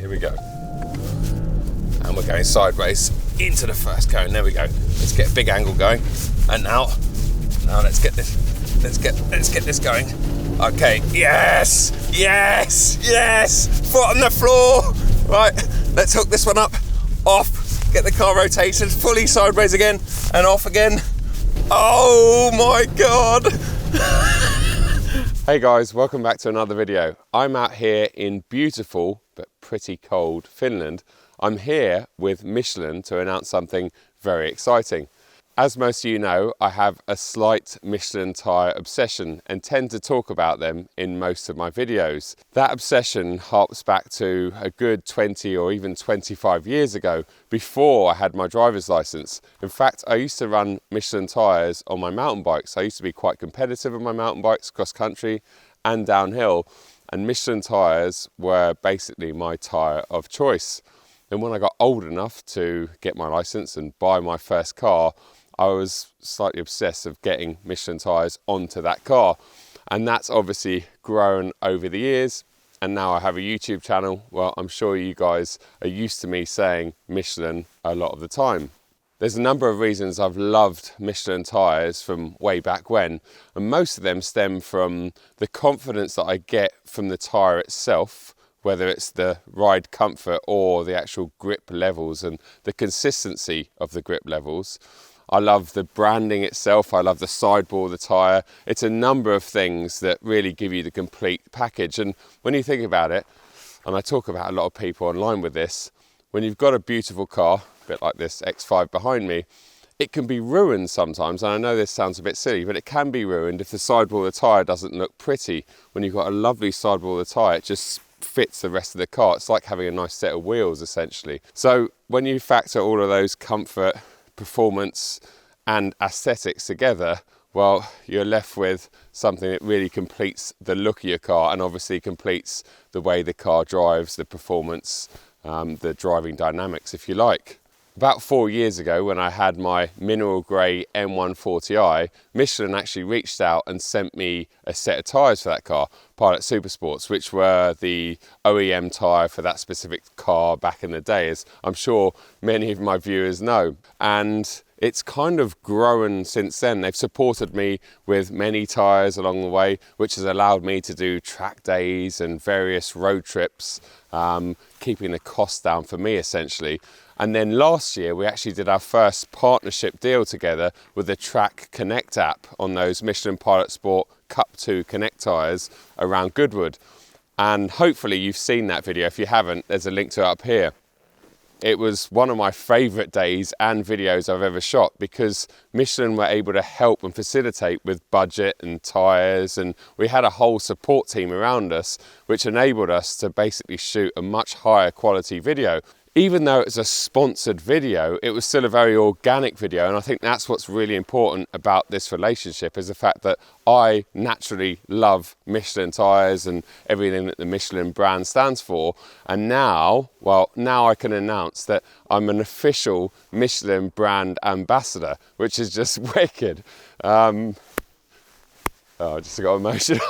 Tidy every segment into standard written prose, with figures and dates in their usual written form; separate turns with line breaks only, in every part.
here we go. And we're going sideways into the first cone. There we go. Let's get a big angle going. And now let's get this going. Okay, yes, foot on the floor. Right, let's hook this one up, off, get the car rotated, fully sideways again, and off again. Oh my God. Hey guys, welcome back to another video. I'm out here in beautiful, but pretty cold Finland. I'm here with Michelin to announce something very exciting. As most of you know, I have a slight Michelin tyre obsession and tend to talk about them in most of my videos. That obsession harks back to a good 20 or even 25 years ago, before I had my driver's license. In fact, I used to run Michelin tyres on my mountain bikes. I used to be quite competitive on my mountain bikes, cross country and downhill, and Michelin tyres were basically my tyre of choice. And when I got old enough to get my license and buy my first car, I was slightly obsessed of getting Michelin tyres onto that car. And that's obviously grown over the years. And now I have a YouTube channel. Well, I'm sure you guys are used to me saying Michelin a lot of the time. There's a number of reasons I've loved Michelin tyres from way back when. And most of them stem from the confidence that I get from the tyre itself, whether it's the ride comfort or the actual grip levels and the consistency of the grip levels. I love the branding itself. I love the sideball of the tyre. It's a number of things that really give you the complete package. And when you think about it, and I talk about a lot of people online with this, when you've got a beautiful car, a bit like this X5 behind me, it can be ruined sometimes. And I know this sounds a bit silly, but it can be ruined if the sideball of the tyre doesn't look pretty. When you've got a lovely sideball of the tyre, it just fits the rest of the car. It's like having a nice set of wheels, essentially. So when you factor all of those comfort, performance and aesthetics together, well, you're left with something that really completes the look of your car and obviously completes the way the car drives, the performance, the driving dynamics, if you like. About 4 years ago, when I had my mineral grey M140i, Michelin actually reached out and sent me a set of tyres for that car, Pilot Supersports, which were the OEM tyre for that specific car back in the day, as I'm sure many of my viewers know. And it's kind of grown since then. They've supported me with many tyres along the way, which has allowed me to do track days and various road trips, keeping the cost down for me, essentially. And then last year, we actually did our first partnership deal together with the Track Connect app on those Michelin Pilot Sport Cup 2 Connect tyres around Goodwood. And hopefully you've seen that video. If you haven't, there's a link to it up here. It was one of my favourite days and videos I've ever shot, because Michelin were able to help and facilitate with budget and tyres, and we had a whole support team around us, which enabled us to basically shoot a much higher quality video. Even though it's a sponsored video, it was still a very organic video, and I think that's what's really important about this relationship, is the fact that I naturally love Michelin tyres and everything that the Michelin brand stands for. And now I can announce that I'm an official Michelin brand ambassador, which is just wicked. I just got emotional.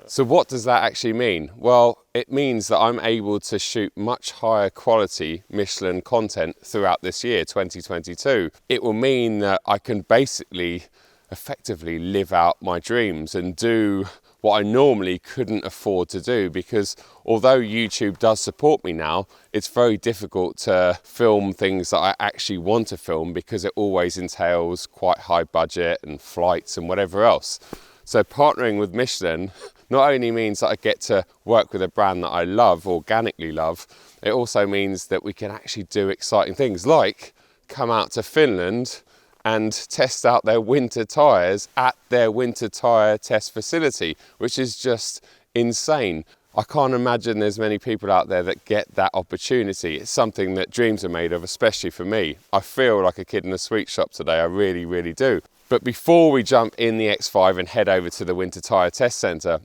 So what does that actually mean? Well, it means that I'm able to shoot much higher quality Michelin content throughout this year, 2022. It will mean that I can basically effectively live out my dreams and do what I normally couldn't afford to do, because although YouTube does support me now, it's very difficult to film things that I actually want to film, because it always entails quite high budget and flights and whatever else. So partnering with Michelin not only means that I get to work with a brand that I love, organically love, it also means that we can actually do exciting things like come out to Finland and test out their winter tyres at their winter tyre test facility, which is just insane. I can't imagine there's many people out there that get that opportunity. It's something that dreams are made of, especially for me. I feel like a kid in a sweet shop today, I really, really do. But before we jump in the X5 and head over to the winter tyre test centre,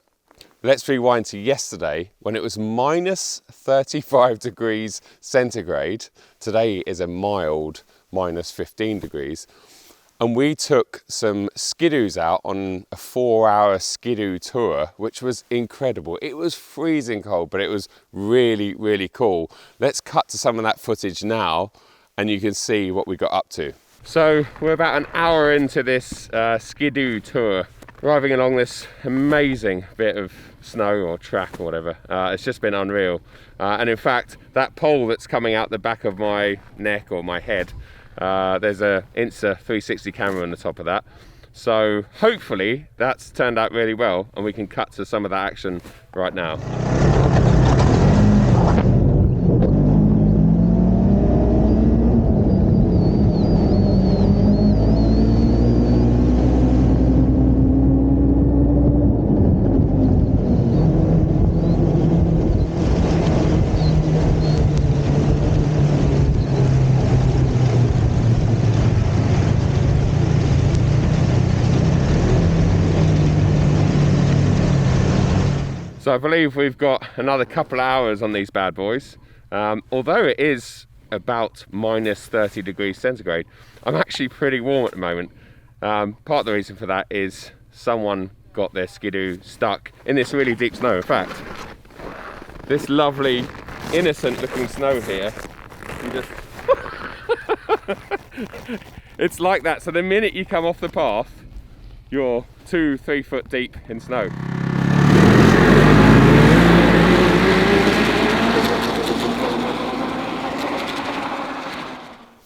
let's rewind to yesterday when it was minus 35 degrees centigrade. Today is a mild minus 15 degrees. and we took some skidoos out on a 4-hour skidoo tour, which was incredible. It was freezing cold, but it was really, really cool. Let's cut to some of that footage now, and you can see what we got up to. So we're about an hour into this skidoo tour, driving along this amazing bit of snow or track or whatever. It's just been unreal. And in fact, that pole that's coming out the back of my neck or my head, there's a Insta 360 camera on the top of that. So hopefully that's turned out really well, and we can cut to some of that action right now. So I believe we've got another couple of hours on these bad boys. Although it is about minus 30 degrees centigrade, I'm actually pretty warm at the moment. Part of the reason for that is someone got their skidoo stuck in this really deep snow. In fact, this lovely, innocent looking snow here, you just it's like that. So the minute you come off the path, you're 2-3 foot deep in snow.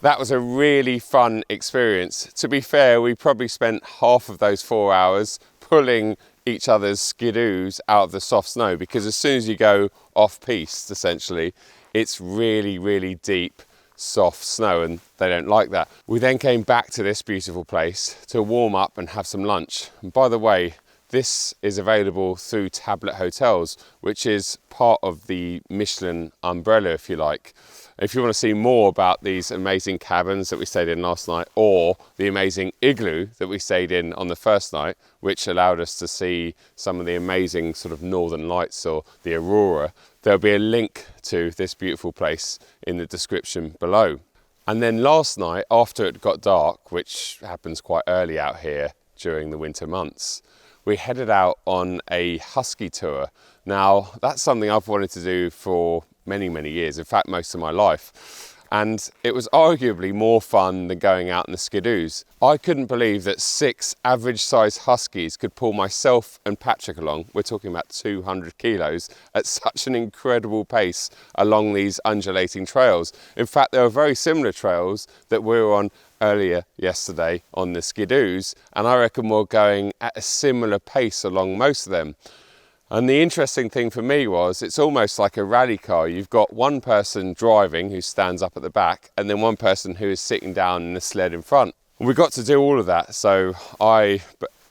That was a really fun experience. To be fair, we probably spent half of those 4 hours pulling each other's skidoos out of the soft snow, because as soon as you go off-piste, essentially, it's really, really deep, soft snow, and they don't like that. We then came back to this beautiful place to warm up and have some lunch. And by the way, this is available through Tablet Hotels, which is part of the Michelin umbrella, if you like. If you want to see more about these amazing cabins that we stayed in last night, or the amazing igloo that we stayed in on the first night, which allowed us to see some of the amazing sort of northern lights or the aurora, there'll be a link to this beautiful place in the description below. And then last night, after it got dark, which happens quite early out here during the winter months, we headed out on a Husky Tour. Now, that's something I've wanted to do for many, many years, in fact, most of my life. And it was arguably more fun than going out in the skidoos. I couldn't believe that 6 average-sized Huskies could pull myself and Patrick along, we're talking about 200 kilos, at such an incredible pace along these undulating trails. In fact, there were very similar trails that we were on earlier yesterday on the skidoos, and I reckon we're going at a similar pace along most of them. And the interesting thing for me was, it's almost like a rally car. You've got one person driving who stands up at the back, and then one person who is sitting down in the sled in front. And we got to do all of that. So I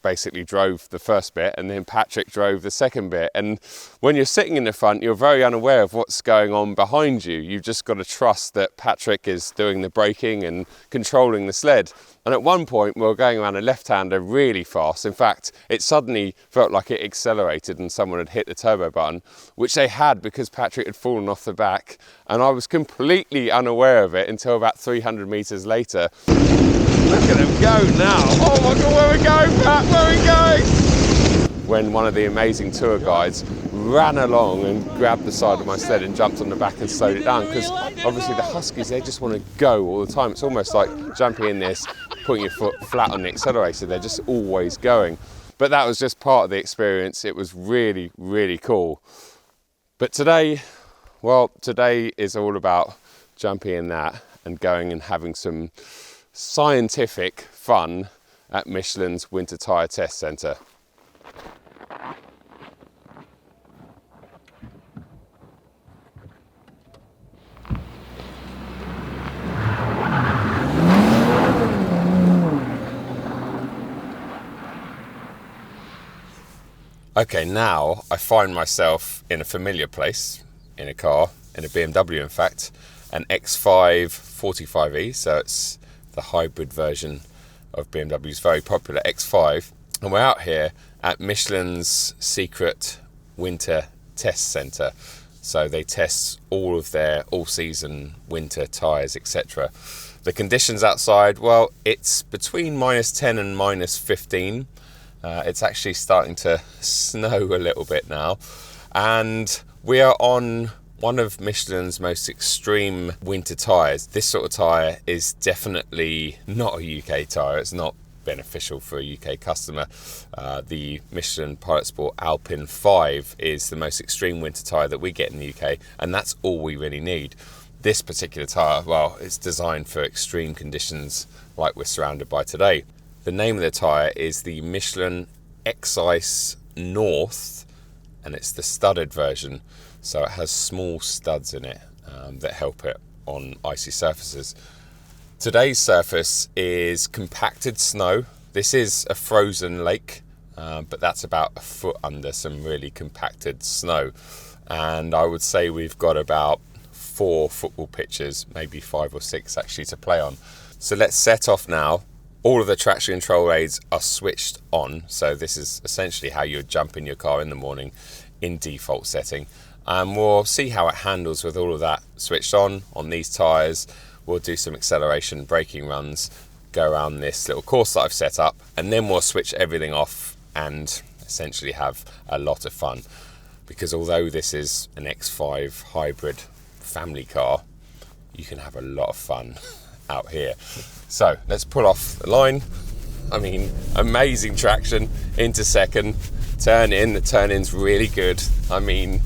basically drove the first bit, and then Patrick drove the second bit. And when you're sitting in the front, you're very unaware of what's going on behind you. You've just got to trust that Patrick is doing the braking and controlling the sled. And at one point, we were going around a left-hander really fast. In fact, it suddenly felt like it accelerated and someone had hit the turbo button, which they had because Patrick had fallen off the back. And I was completely unaware of it until about 300 meters later. Look at them go now. Oh my God, where are we going, Pat? Where are we going? When one of the amazing tour guides ran along and grabbed the side of my sled and jumped on the back and slowed it down, because obviously the Huskies, they just want to go all the time. It's almost like jumping in this, putting your foot flat on the accelerator. They're just always going. But that was just part of the experience. It was really, really cool. But today, well, today is all about jumping in that and going and having some scientific fun at Michelin's Winter Tyre Test Centre. Okay, now I find myself in a familiar place, in a car, in a BMW in fact, an X5 45e, so it's the hybrid version of BMW's very popular X5. And we're out here at Michelin's secret winter test centre. So they test all of their all-season winter tyres, etc. The conditions outside, well, it's between -10 and -15. It's actually starting to snow a little bit now, and we are on one of Michelin's most extreme winter tyres. This sort of tyre is definitely not a UK tyre. It's not beneficial for a UK customer. The Michelin Pilot Sport Alpin 5 is the most extreme winter tyre that we get in the UK, and that's all we really need. This particular tyre, well, it's designed for extreme conditions like we're surrounded by today. The name of the tyre is the Michelin X5 North, and it's the studded version, so it has small studs in it that help it on icy surfaces. Today's surface is compacted snow. This is a frozen lake, but that's about a foot under some really compacted snow. And I would say we've got about 4 football pitches, maybe 5 or 6 actually, to play on. So let's set off now. All of the traction control aids are switched on. So this is essentially how you would jump in your car in the morning in default setting. And we'll see how it handles with all of that switched on these tyres. We'll do some acceleration braking runs, go around this little course that I've set up, and then we'll switch everything off and essentially have a lot of fun. Because although this is an X5 hybrid family car, you can have a lot of fun out here. So let's pull off the line. I mean, amazing traction into second, turn in. The turn in's really good. I mean,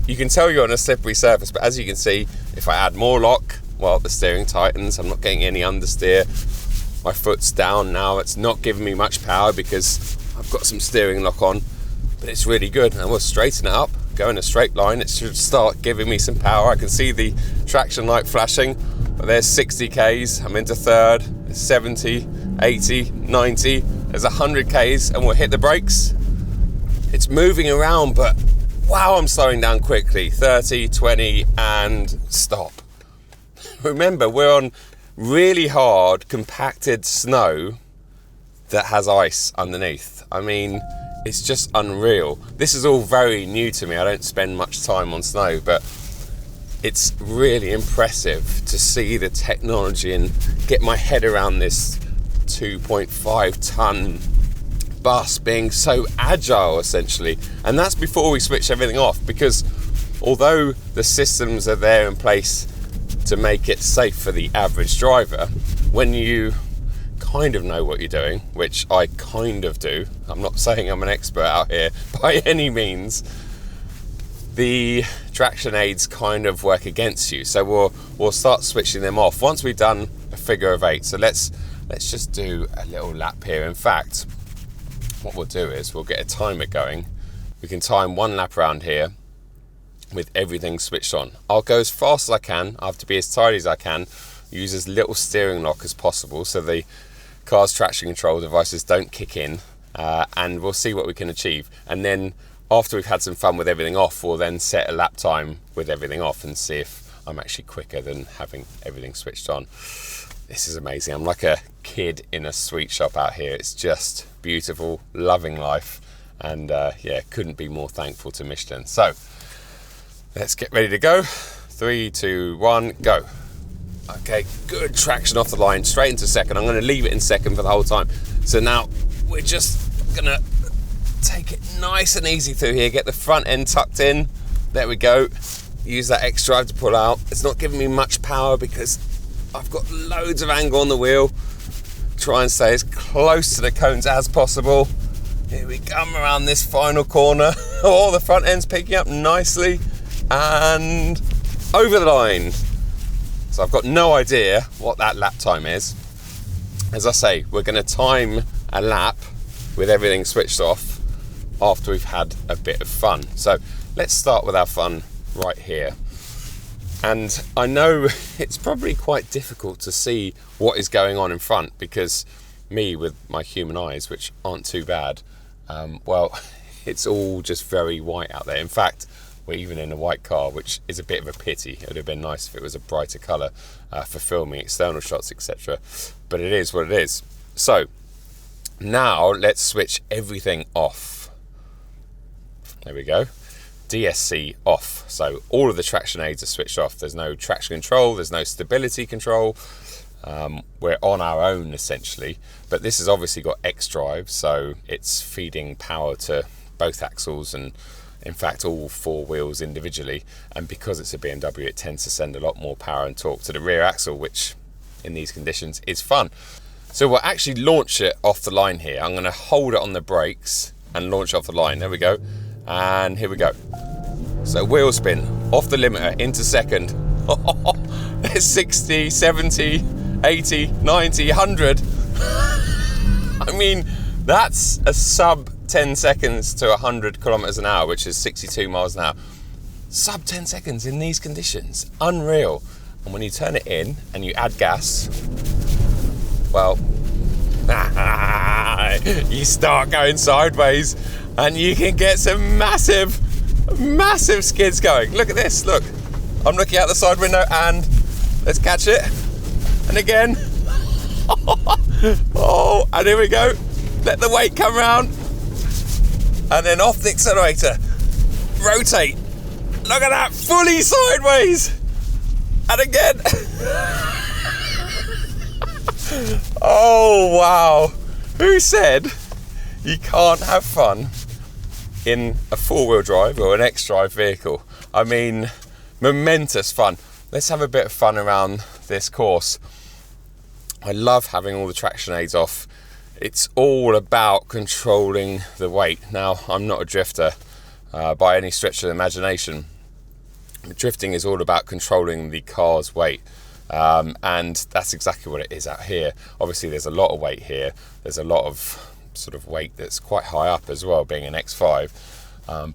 you can tell you're on a slippery surface, but as you can see, if I add more lock, well, the steering tightens. I'm not getting any understeer. My foot's down now. It's not giving me much power because I've got some steering lock on, but it's really good. And we'll straighten it up, go in a straight line. It should start giving me some power. I can see the traction light flashing, but there's 60 Ks. I'm into third, 70, 80, 90. There's 100 Ks, and we'll hit the brakes. It's moving around, but wow, I'm slowing down quickly. 30, 20, and stop. Remember, we're on really hard, compacted snow that has ice underneath. I mean, it's just unreal. This is all very new to me. I don't spend much time on snow, but it's really impressive to see the technology and get my head around this 2.5 ton bus being so agile, essentially. And that's before we switch everything off, because although the systems are there in place to make it safe for the average driver, when you kind of know what you're doing, which I kind of do, I'm not saying I'm an expert out here by any means, the traction aids kind of work against you. So we'll start switching them off once we've done a figure of 8. So let's just do a little lap here. In fact, what we'll do is we'll get a timer going. We can time 1 lap around here with everything switched on. I'll go as fast as I can. I have to be as tidy as I can, use as little steering lock as possible so the car's traction control devices don't kick in, and we'll see what we can achieve. And then after we've had some fun with everything off, we'll then set a lap time with everything off and see if I'm actually quicker than having everything switched on. This is amazing. I'm like a kid in a sweet shop out here. It's just beautiful, loving life, and yeah, couldn't be more thankful to Michelin. So let's get ready to go. 3, 2, 1, go. Okay, good traction off the line, straight into second. I'm going to leave it in second for the whole time. So now we're just going to take it nice and easy through here, get the front end tucked in. There we go. Use that X drive to pull out. It's not giving me much power because I've got loads of angle on the wheel. Try and stay as close to the cones as possible. Here we come around this final corner. Oh, the front end's picking up nicely. And over the line. So I've got no idea what that lap time is. As I say, we're going to time a lap with everything switched off after we've had a bit of fun. So let's start with our fun right here. And I know it's probably quite difficult to see what is going on in front, because me with my human eyes, which aren't too bad, well, it's all just very white out there. In fact, we're even in a white car, which is a bit of a pity. It would have been nice if it was a brighter colour for filming external shots, etc. But it is what it is. So now let's switch everything off. There we go. DSC off. So all of the traction aids are switched off. There's no traction control, there's no stability control. We're on our own essentially, but this has obviously got X drive, so it's feeding power to both axles and in fact all four wheels individually, and because it's a BMW it tends to send a lot more power and torque to the rear axle, which in these conditions is fun. So we'll actually launch it off the line here. I'm going to hold it on the brakes and launch off the line. There we go, and here we go. So wheel spin off the limiter into second. There's 60, 70, 80, 90, 100. I mean, that's a sub 10 seconds to 100 kilometers an hour, which is 62 miles an hour. Sub 10 seconds in these conditions, unreal. And when you turn it in and you add gas, well, you start going sideways and you can get some massive skids going. Look at this, look. I'm looking out the side window and let's catch it. And again. Oh, and here we go. Let the weight come round. And then off the accelerator. Rotate. Look at that, fully sideways. And again. Oh, wow. Who said you can't have fun in a four-wheel drive or an X-drive vehicle? I mean, momentous fun. Let's have a bit of fun around this course. I love having all the traction aids off. It's all about controlling the weight. Now, I'm not a drifter by any stretch of the imagination. Drifting is all about controlling the car's weight. And that's exactly what it is out here. Obviously, there's a lot of weight here. There's a lot of sort of weight that's quite high up as well, being an X5.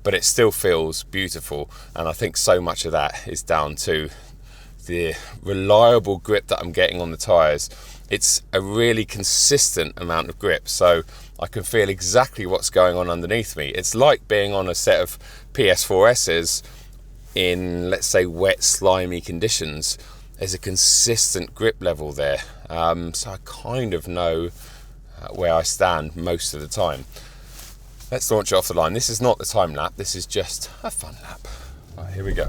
But it still feels beautiful. And I think so much of that is down to the reliable grip that I'm getting on the tyres. It's a really consistent amount of grip, so I can feel exactly what's going on underneath me. It's like being on a set of PS4S's in, let's say, wet, slimy conditions. There's a consistent grip level there, so I kind of know where I stand most of the time. Let's launch it off the line. This is not the time lap, this is just a fun lap. Right, here we go.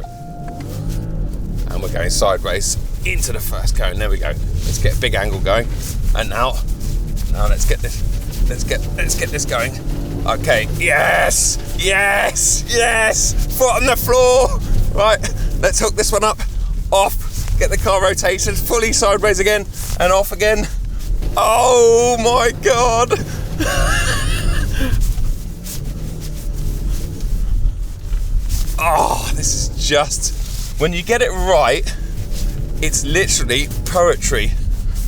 And we're going sideways into the first cone. There we go. Let's get a big angle going. And now let's get this going. Okay, yes, foot on the floor. Right, let's hook this one up, off, get the car rotated, fully sideways again, and off again. Oh my God. Oh, this is just, when you get it right, it's literally poetry.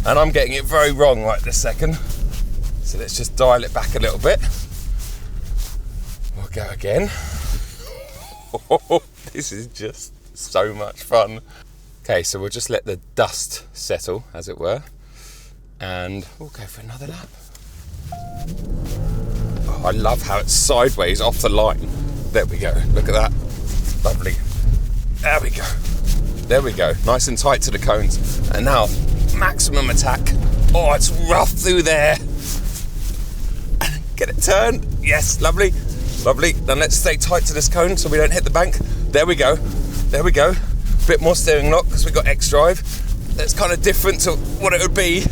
And I'm getting it very wrong right this second. So let's just dial it back a little bit. We'll go again. Oh, this is just so much fun. Okay, so we'll just let the dust settle, as it were. And we'll go for another lap. Oh, I love how it's sideways off the line. There we go, look at that. Lovely. There we go. There we go. Nice and tight to the cones. And now, maximum attack. Oh, it's rough through there. Get it turned. Yes, lovely. Lovely. Then let's stay tight to this cone so we don't hit the bank. There we go. There we go. Bit more steering lock because we've got X drive. That's kind of different to what it would be.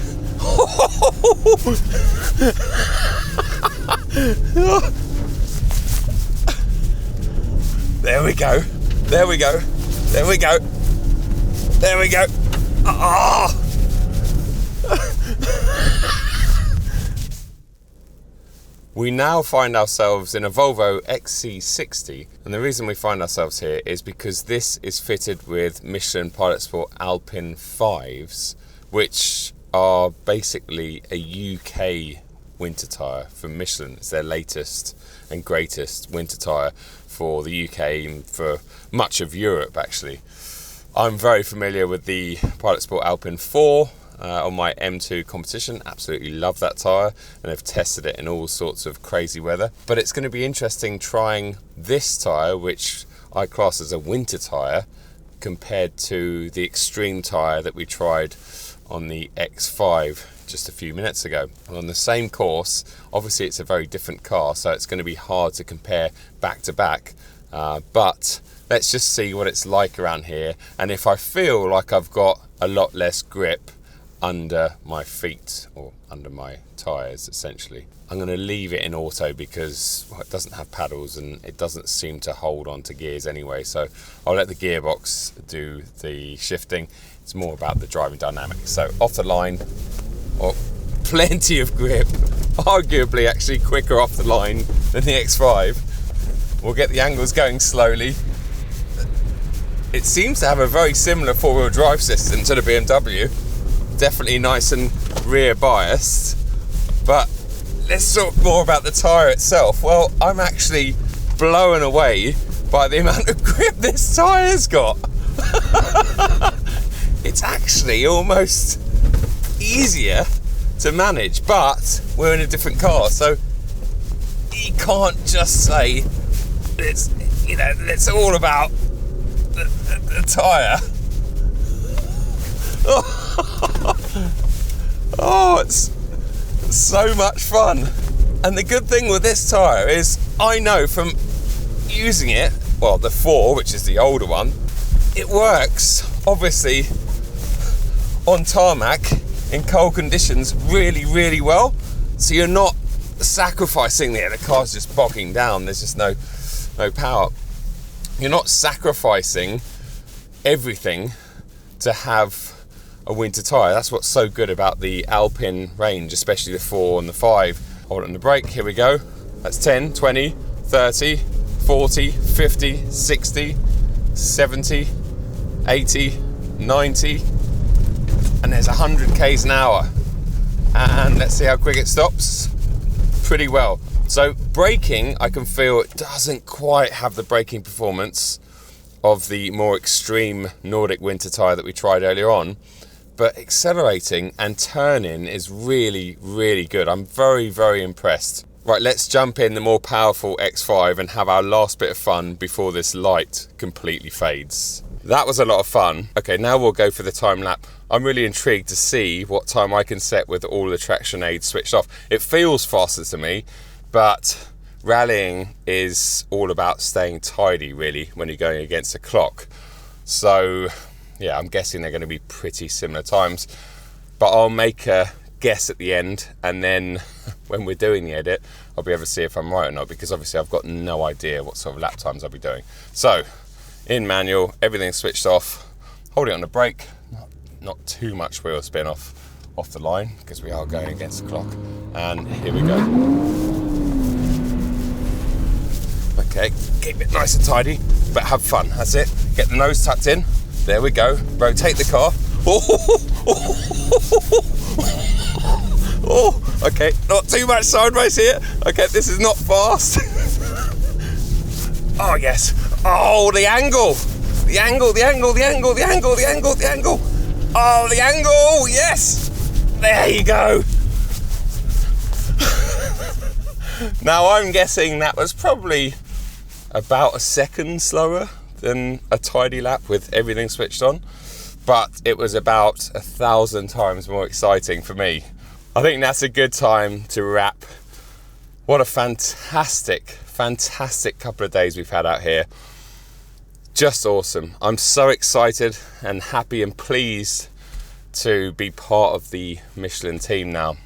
There we go. There we go. There we go. There we go. Ah! We now find ourselves in a Volvo XC60, and the reason we find ourselves here is because this is fitted with Michelin Pilot Sport Alpin 5s, which are basically a UK winter tyre from Michelin. It's their latest and greatest winter tyre for the UK and for much of Europe, actually. I'm very familiar with the Pilot Sport Alpin 4 on my M2 competition. Absolutely love that tyre, and I've tested it in all sorts of crazy weather. But it's going to be interesting trying this tyre, which I class as a winter tyre, compared to the extreme tyre that we tried on the X5 just a few minutes ago. And on the same course, obviously it's a very different car, so it's going to be hard to compare back to back, but let's just see what it's like around here, and if I feel like I've got a lot less grip under my feet or under my tyres essentially. I'm going to leave it in auto because it doesn't have paddles and it doesn't seem to hold on to gears anyway, so I'll let the gearbox do the shifting. It's more about the driving dynamics. So off the line, plenty of grip, arguably actually quicker off the line than the X5. We'll get the angles going slowly. It seems to have a very similar four-wheel drive system to the BMW. Definitely nice and rear biased, but let's talk more about the tyre itself. Well, I'm actually blown away by the amount of grip this tyre's got. It's actually almost easier to manage, but we're in a different car, so you can't just say it's all about the tyre. Oh, it's so much fun. And the good thing with this tyre is I know from using it, well, the 4, which is the older one, it works obviously on tarmac in cold conditions really, really well. So you're not sacrificing there, the car's just bogging down, there's just no power. You're not sacrificing everything to have a winter tyre. That's what's so good about the Alpin range, especially the 4 and the 5. Hold on the brake, here we go. That's 10, 20, 30, 40, 50, 60, 70, 80, 90, and there's 100 k's an hour. And let's see how quick it stops. Pretty well. So braking, I can feel it doesn't quite have the braking performance of the more extreme Nordic winter tyre that we tried earlier on, but accelerating and turning is really, really good. I'm very, very impressed. Right, let's jump in the more powerful X5 and have our last bit of fun before this light completely fades. That was a lot of fun. Okay, now we'll go for the time lap. I'm really intrigued to see what time I can set with all the traction aids switched off. It feels faster to me, but rallying is all about staying tidy really when you're going against a clock. So yeah, I'm guessing they're going to be pretty similar times, but I'll make a guess at the end, and then when we're doing the edit I'll be able to see if I'm right or not, because obviously I've got no idea what sort of lap times I'll be doing. So in manual, everything's switched off, holding on the brake, not too much wheel spin off the line because we are going against the clock, and here we go. Okay, keep it nice and tidy, but have fun, that's it. Get the nose tucked in. There we go. Rotate the car. Oh, okay. Not too much sideways here. Okay, this is not fast. Oh, yes. Oh, the angle. The angle, the angle, the angle, the angle, the angle, the angle. Oh, the angle. Yes. There you go. Now, I'm guessing that was probably about a second slower than a tidy lap with everything switched on, but it was about 1,000 times more exciting for me. I think that's a good time to wrap. What a fantastic couple of days we've had out here. Just awesome. I'm so excited and happy and pleased to be part of the Michelin team now.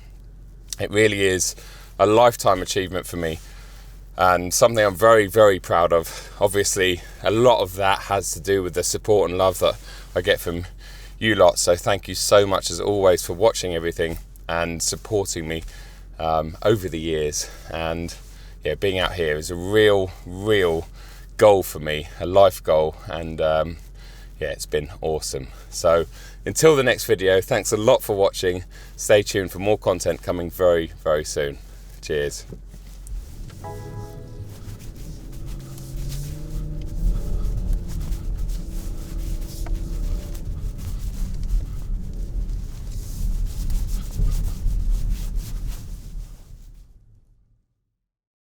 It really is a lifetime achievement for me, and something I'm very, very proud of. Obviously, a lot of that has to do with the support and love that I get from you lot. So thank you so much as always for watching everything and supporting me over the years. And yeah, being out here is a real goal for me, a life goal. And yeah, it's been awesome. So until the next video, thanks a lot for watching. Stay tuned for more content coming very, very soon. Cheers.